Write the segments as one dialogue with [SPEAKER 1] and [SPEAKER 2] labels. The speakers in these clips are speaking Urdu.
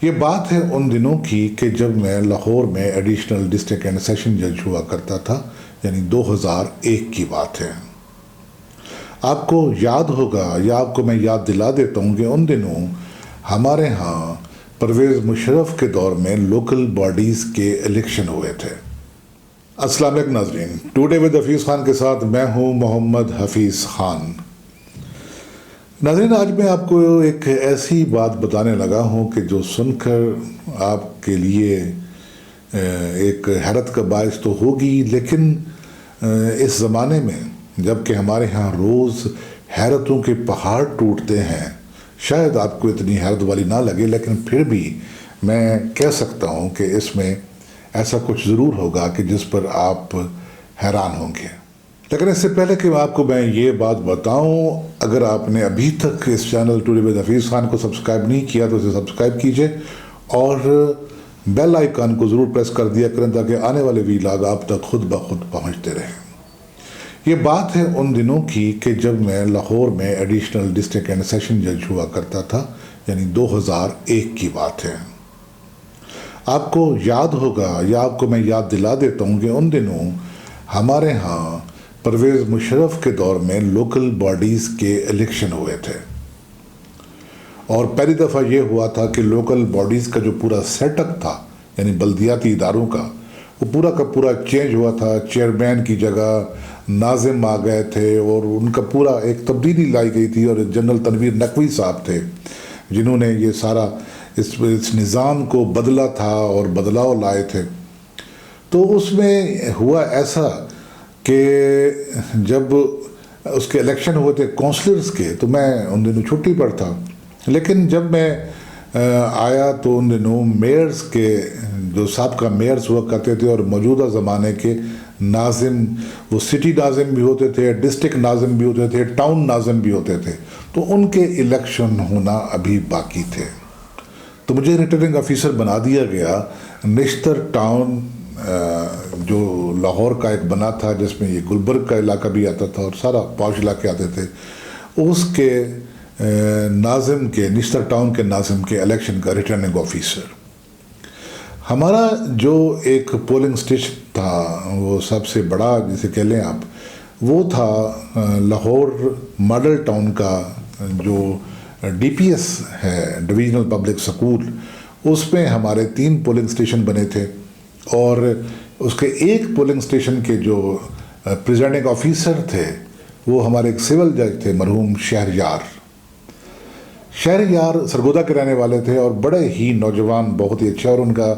[SPEAKER 1] یہ بات ہے ان دنوں کی کہ جب میں لاہور میں ایڈیشنل ڈسٹرکٹ اینڈ سیشن جج ہوا کرتا تھا، یعنی 2001 کی بات ہے۔ آپ کو یاد ہوگا یا آپ کو میں یاد دلا دیتا ہوں کہ ان دنوں ہمارے ہاں پرویز مشرف کے دور میں لوکل باڈیز کے الیکشن ہوئے تھے۔ السلام علیکم ناظرین، ٹوڈے ود حفیظ خان کے ساتھ میں ہوں محمد حفیظ خان۔ ناظرین، آج میں آپ کو ایک ایسی بات بتانے لگا ہوں کہ جو سن کر آپ کے لیے ایک حیرت کا باعث تو ہوگی، لیکن اس زمانے میں جب کہ ہمارے ہاں روز حیرتوں کے پہاڑ ٹوٹتے ہیں، شاید آپ کو اتنی حیرت والی نہ لگے، لیکن پھر بھی میں کہہ سکتا ہوں کہ اس میں ایسا کچھ ضرور ہوگا کہ جس پر آپ حیران ہوں گے۔ لیکن اس سے پہلے کہ آپ کو میں یہ بات بتاؤں، اگر آپ نے ابھی تک اس channel today with Hafeez Khan کو سبسکرائب نہیں کیا تو اسے سبسکرائب کیجئے اور بیل آئیکن کو ضرور پریس کر دیا کریں تاکہ آنے والے ویلاگ آپ تک خود بخود پہنچتے رہیں۔ یہ بات ہے ان دنوں کی کہ جب میں لاہور میں ایڈیشنل ڈسٹرکٹ اینڈ سیشن جج ہوا کرتا تھا، یعنی 2001 کی بات ہے۔ آپ کو یاد ہوگا یا آپ کو میں یاد دلا دیتا ہوں کہ ان دنوں ہمارے ہاں پرویز مشرف کے دور میں لوکل باڈیز کے الیکشن ہوئے تھے، اور پہلی دفعہ یہ ہوا تھا کہ لوکل باڈیز کا جو پورا سیٹ اپ تھا، یعنی بلدیاتی اداروں کا، وہ پورا کا پورا چینج ہوا تھا۔ چیئرمین کی جگہ ناظم آ گئے تھے اور ان کا پورا ایک تبدیلی لائی گئی تھی، اور جنرل تنویر نقوی صاحب تھے جنہوں نے یہ سارا اس نظام کو بدلا تھا اور بدلاؤ لائے تھے۔ تو اس میں ہوا ایسا کہ جب اس کے الیکشن ہوئے تھے کونسلرز کے، تو میں ان دنوں چھٹی پر تھا، لیکن جب میں آیا تو ان دنوں میئرز کے جو سابقہ میئرز ہوا کرتے تھے اور موجودہ زمانے کے ناظم، وہ سٹی ناظم بھی ہوتے تھے، ڈسٹرکٹ ناظم بھی ہوتے تھے، ٹاؤن ناظم بھی ہوتے تھے، تو ان کے الیکشن ہونا ابھی باقی تھے۔ تو مجھے ریٹرننگ آفیسر بنا دیا گیا نشتر ٹاؤن، جو لاہور کا ایک بنا تھا جس میں یہ گلبرگ کا علاقہ بھی آتا تھا اور سارا پاش علاقے آتے تھے، اس کے ناظم کے، نشتر ٹاؤن کے ناظم کے الیکشن کا ریٹرننگ آفیسر۔ ہمارا جو ایک پولنگ اسٹیشن تھا، وہ سب سے بڑا جسے کہہ لیں آپ، وہ تھا لاہور ماڈل ٹاؤن کا جو ڈی پی ایس ہے، ڈویژنل پبلک سکول، اس میں ہمارے 3 پولنگ اسٹیشن بنے تھے، اور اس کے ایک پولنگ اسٹیشن کے جو پریزائڈنگ آفیسر تھے وہ ہمارے ایک سول جج تھے، مرحوم شہریار سرگودا کے رہنے والے تھے، اور بڑے ہی نوجوان، بہت ہی اچھے، اور ان کا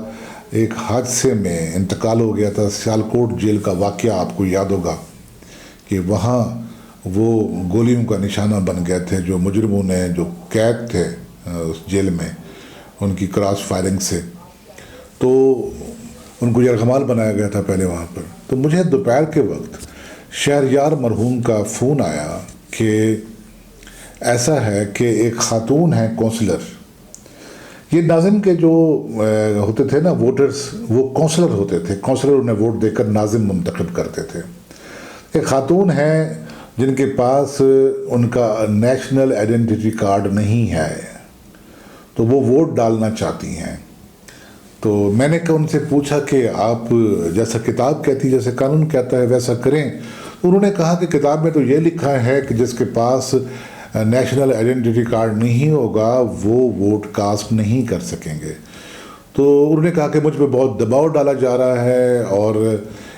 [SPEAKER 1] ایک حادثے میں انتقال ہو گیا تھا۔ سیالکوٹ جیل کا واقعہ آپ کو یاد ہوگا کہ وہاں وہ گولیوں کا نشانہ بن گئے تھے، جو مجرموں نے جو قید تھے اس جیل میں ان کی کراس فائرنگ سے، تو ان کو یرغمال بنایا گیا تھا پہلے وہاں پر۔ تو مجھے دوپہر کے وقت شہریار مرحوم کا فون آیا کہ ایسا ہے کہ ایک خاتون ہیں کونسلر، یہ ناظم کے جو ہوتے تھے نا ووٹرز، وہ کونسلر ہوتے تھے، کونسلر انہیں ووٹ دے کر ناظم منتخب کرتے تھے۔ ایک خاتون ہیں جن کے پاس ان کا نیشنل آئیڈینٹی کارڈ نہیں ہے، تو وہ ووٹ ڈالنا چاہتی ہیں۔ تو میں نے ان سے پوچھا کہ آپ جیسا کتاب کہتی، جیسے قانون کہتا ہے ویسا کریں۔ انہوں نے کہا کہ کتاب میں تو یہ لکھا ہے کہ جس کے پاس نیشنل آئیڈینٹی کارڈ نہیں ہوگا وہ ووٹ کاسٹ نہیں کر سکیں گے۔ تو انہوں نے کہا کہ مجھ پہ بہت دباؤ ڈالا جا رہا ہے، اور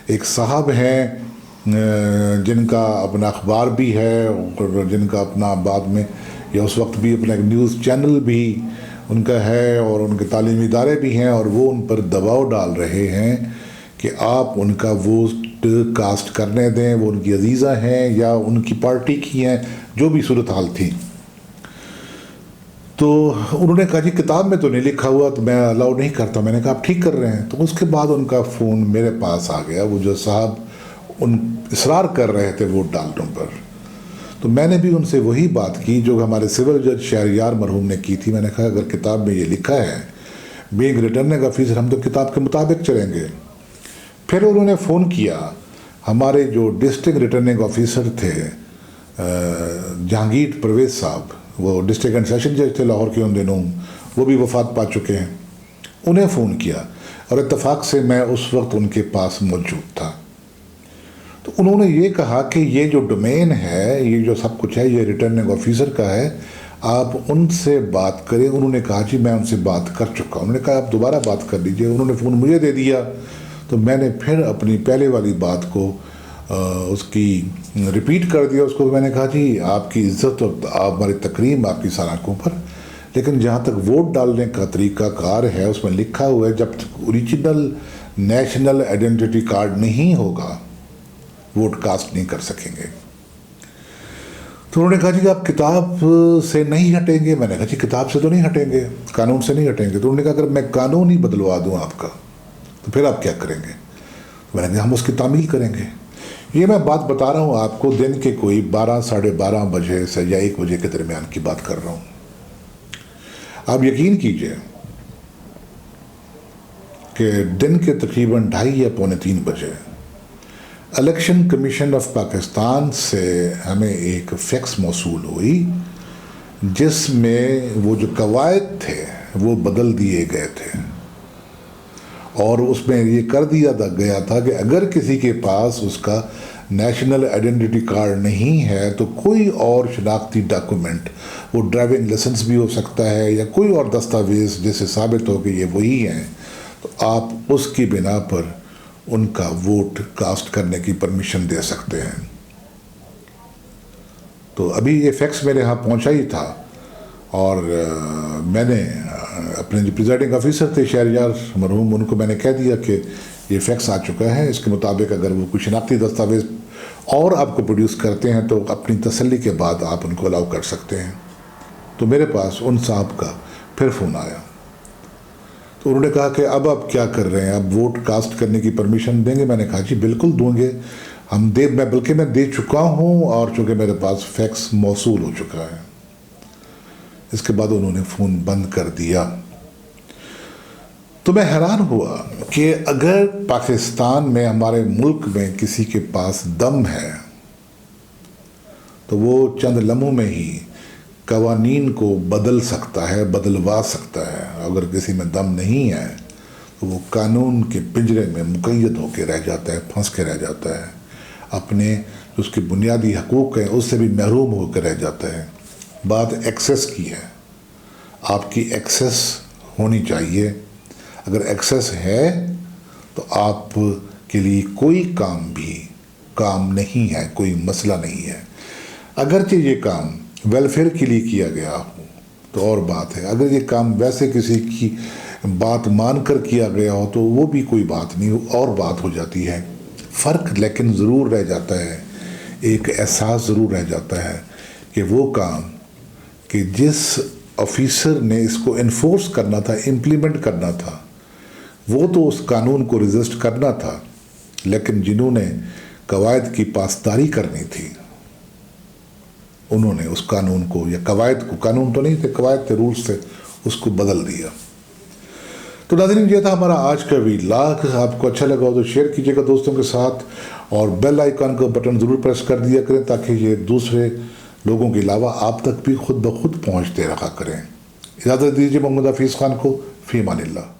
[SPEAKER 1] ایک صاحب ہیں جن کا اپنا اخبار بھی ہے اور جن کا اپنا بعد میں یا اس وقت بھی اپنا ایک نیوز چینل بھی ان کا ہے، اور ان کے تعلیمی ادارے بھی ہیں، اور وہ ان پر دباؤ ڈال رہے ہیں کہ آپ ان کا ووٹ کاسٹ کرنے دیں، وہ ان کی عزیزہ ہیں یا ان کی پارٹی کی ہیں، جو بھی صورتحال تھی۔ تو انہوں نے کہا جی کتاب میں تو نہیں لکھا ہوا، تو میں الاؤ نہیں کرتا۔ میں نے کہا آپ ٹھیک کر رہے ہیں۔ تو اس کے بعد ان کا فون میرے پاس آ گیا، وہ جو صاحب ان اصرار کر رہے تھے ووٹ ڈالنے پر۔ تو میں نے بھی ان سے وہی بات کی جو ہمارے سول جج شہریار مرحوم نے کی تھی۔ میں نے کہا اگر کتاب میں یہ لکھا ہے، بینگ ریٹرننگ آفیسر، ہم تو کتاب کے مطابق چلیں گے۔ پھر انہوں نے فون کیا، ہمارے جو ڈسٹرکٹ ریٹرننگ آفیسر تھے جہانگیر پرویز صاحب، وہ ڈسٹرکٹ اینڈ سیشن جج تھے لاہور کے ان دنوں، وہ بھی وفات پا چکے ہیں، انہیں فون کیا اور اتفاق سے میں اس وقت ان کے پاس موجود تھا۔ تو انہوں نے یہ کہا کہ یہ جو ڈومین ہے، یہ جو سب کچھ ہے، یہ ریٹرننگ آفیسر کا ہے، آپ ان سے بات کریں۔ انہوں نے کہا جی میں ان سے بات کر چکا ہوں۔ انہوں نے کہا آپ دوبارہ بات کر لیجئے۔ انہوں نے فون مجھے دے دیا، تو میں نے پھر اپنی پہلے والی بات کو اس کی ریپیٹ کر دیا۔ اس کو میں نے کہا جی آپ کی عزت اور آپ ہماری تکریم آپ کی سالانکوں پر، لیکن جہاں تک ووٹ ڈالنے کا طریقہ کار ہے اس میں لکھا ہوا ہے جب تک اوریجنل نیشنل آئیڈینٹی کارڈ نہیں ہوگا ووٹ کاسٹ نہیں کر سکیں گے۔ تو انہوں نے کہا جی آپ کتاب سے نہیں ہٹیں گے؟ میں نے کہا جی کتاب سے تو نہیں ہٹیں گے، قانون سے نہیں ہٹیں گے۔ تو انہوں نے کہا اگر میں قانون ہی بدلوا دوں آپ کا تو پھر آپ کیا کریں گے؟ میں نے کہا ہم اس کی تعمیل کریں گے۔ یہ میں بات بتا رہا ہوں آپ کو دن کے کوئی 12 ساڑھے 12 بجے سے یا 1 بجے کے درمیان کی بات کر رہا ہوں۔ آپ یقین کیجئے کہ دن کے تقریباً 2:30 یا 2:45 بجے الیکشن کمیشن آف پاکستان سے ہمیں ایک فیکس موصول ہوئی جس میں وہ جو قواعد تھے وہ بدل دیے گئے تھے، اور اس میں یہ کر دیا گیا تھا کہ اگر کسی کے پاس اس کا نیشنل آئیڈینٹی کارڈ نہیں ہے تو کوئی اور شناختی ڈاکومنٹ، وہ ڈرائیونگ لائسنس بھی ہو سکتا ہے یا کوئی اور دستاویز جس سے ثابت ہو کہ یہ وہی ہیں، تو آپ اس کی بنا پر ان کا ووٹ کاسٹ کرنے کی پرمیشن دے سکتے ہیں۔ تو ابھی یہ فیکس میرے ہاں پہنچا ہی تھا، اور میں نے اپنے جو پریزائڈنگ آفیسر تھے شہریار مرحوم، ان کو میں نے کہہ دیا کہ یہ فیکس آ چکا ہے، اس کے مطابق اگر وہ کوئی شناختی دستاویز اور آپ کو پروڈیوس کرتے ہیں تو اپنی تسلی کے بعد آپ ان کو الاؤ کر سکتے ہیں۔ تو میرے پاس ان صاحب کا پھر فون آیا، تو انہوں نے کہا کہ اب آپ کیا کر رہے ہیں، اب ووٹ کاسٹ کرنے کی پرمیشن دیں گے؟ میں نے کہا جی بالکل دوں گے، میں دے چکا ہوں، اور چونکہ میرے پاس فیکس موصول ہو چکا ہے۔ اس کے بعد انہوں نے فون بند کر دیا۔ تو میں حیران ہوا کہ اگر پاکستان میں، ہمارے ملک میں کسی کے پاس دم ہے تو وہ چند لمحوں میں ہی قوانین کو بدل سکتا ہے، بدلوا سکتا ہے۔ اگر کسی میں دم نہیں ہے تو وہ قانون کے پنجرے میں مقید ہو کے رہ جاتا ہے، پھنس کے رہ جاتا ہے، اپنے جو اس کے بنیادی حقوق ہیں اس سے بھی محروم ہو کے رہ جاتا ہے۔ بات ایکسیس کی ہے، آپ کی ایکسیس ہونی چاہیے۔ اگر ایکسیس ہے تو آپ کے لیے کوئی کام نہیں ہے، کوئی مسئلہ نہیں ہے۔ اگرچہ یہ کام ویلفیئر کے لیے کیا گیا ہو تو اور بات ہے، اگر یہ کام ویسے کسی کی بات مان کر کیا گیا ہو تو وہ بھی کوئی بات نہیں، اور بات ہو جاتی ہے۔ فرق لیکن ضرور رہ جاتا ہے، ایک احساس ضرور رہ جاتا ہے کہ وہ کام کہ جس آفیسر نے اس کو انفورس کرنا تھا، امپلیمنٹ کرنا تھا، وہ تو اس قانون کو رجسٹ کرنا تھا، لیکن جنہوں نے قواعد کی پاسداری کرنی تھی انہوں نے اس قانون کو، یا قواعد کو، قانون تو نہیں تھے، قواعد تھے، رولز تھے، اس کو بدل دیا۔ تو ناظرین یہ تھا ہمارا آج کا ویلاگ۔ آپ کو اچھا لگا ہو تو شیئر کیجیے گا دوستوں کے ساتھ، اور بیل آئیکن کا بٹن ضرور پریس کر دیا کریں تاکہ یہ دوسرے لوگوں کے علاوہ آپ تک بھی خود بخود پہنچتے رہا کریں۔ اجازت دیجیے محمد حفیظ خان کو، فی امان اللہ۔